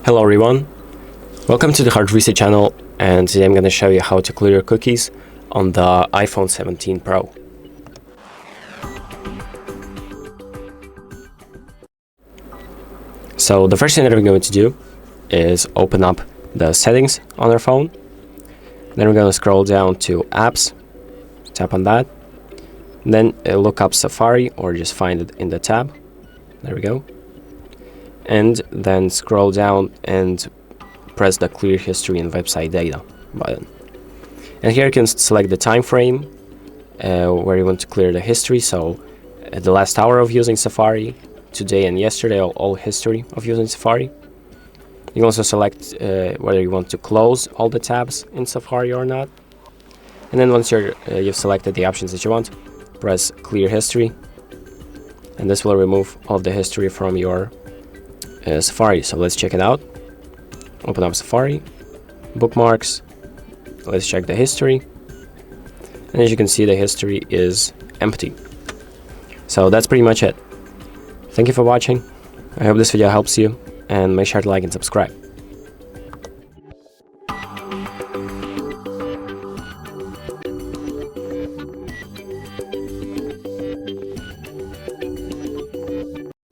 Hello everyone, welcome to the HardReset channel, and today I'm going to show you how to clear cookies on the iPhone 17 Pro. So the first thing that we're going to do is open up the settings on our phone. Then we're going to scroll down to apps, tap on that, then look up Safari or just find it in the tab. There we go. And then scroll down and press the clear history and website data button. And here you can select the time frame where you want to clear the history. So the last hour of using Safari, today and yesterday, all history of using Safari. You can also select whether you want to close all the tabs in Safari or not. And then once you've selected the options that you want, press clear history, and this will remove all of the history from your Safari. So let's check it out. Open up Safari, bookmarks, let's check the history, and as you can see, the history is empty. So that's pretty much it. Thank you for watching. I hope this video helps you, and make sure to like and subscribe.